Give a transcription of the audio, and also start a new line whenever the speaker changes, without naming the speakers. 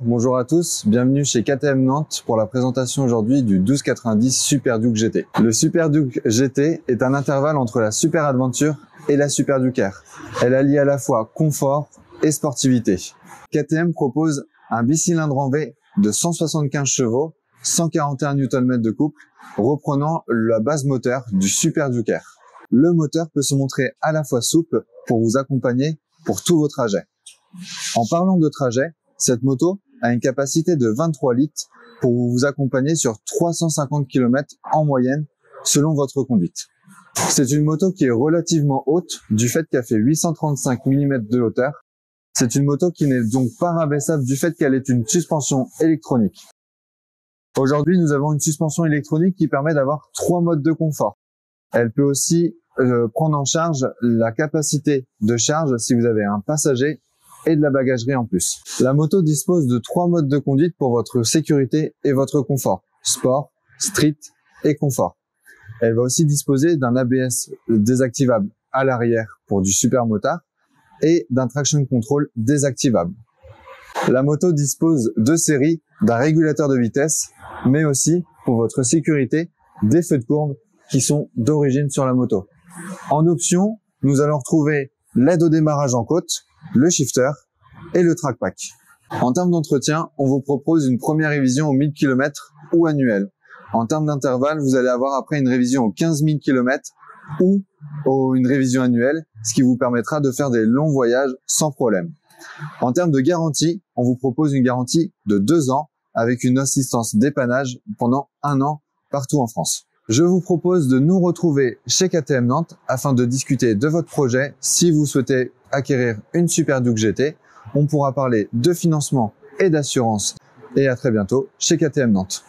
Bonjour à tous, bienvenue chez KTM Nantes pour la présentation aujourd'hui du 1290 Super Duke GT. Le Super Duke GT est un intervalle entre la Super Adventure et la Super Duke R. Elle allie à la fois confort et sportivité. KTM propose un bicylindre en V de 175 chevaux, 141 Nm de couple, reprenant la base moteur du Super Duke R. Le moteur peut se montrer à la fois souple pour vous accompagner pour tous vos trajets. En parlant de trajet, cette moto a une capacité de 23 litres pour vous accompagner sur 350 km en moyenne selon votre conduite. C'est une moto qui est relativement haute du fait qu'elle fait 835 mm de hauteur. C'est une moto qui n'est donc pas rabaissable du fait qu'elle est une suspension électronique. Aujourd'hui, nous avons une suspension électronique qui permet d'avoir 3 modes de confort. Elle peut aussi prendre en charge la capacité de charge si vous avez un passager et de la bagagerie en plus. La moto dispose de 3 modes de conduite pour votre sécurité et votre confort. Sport, street et confort. Elle va aussi disposer d'un ABS désactivable à l'arrière pour du super motard et d'un traction control désactivable. La moto dispose de séries d'un régulateur de vitesse, mais aussi pour votre sécurité des feux de courbe qui sont d'origine sur la moto. En option, nous allons retrouver l'aide au démarrage en côte, le shifter et le track pack. En termes d'entretien, on vous propose une première révision aux 1000 km ou annuelle. En termes d'intervalle, vous allez avoir après une révision aux 15 000 km ou une révision annuelle, ce qui vous permettra de faire des longs voyages sans problème. En termes de garantie, on vous propose une garantie de 2 ans avec une assistance dépannage pendant 1 an partout en France. Je vous propose de nous retrouver chez KTM Nantes afin de discuter de votre projet. Si vous souhaitez acquérir une Super Duke GT, on pourra parler de financement et d'assurance. Et à très bientôt chez KTM Nantes.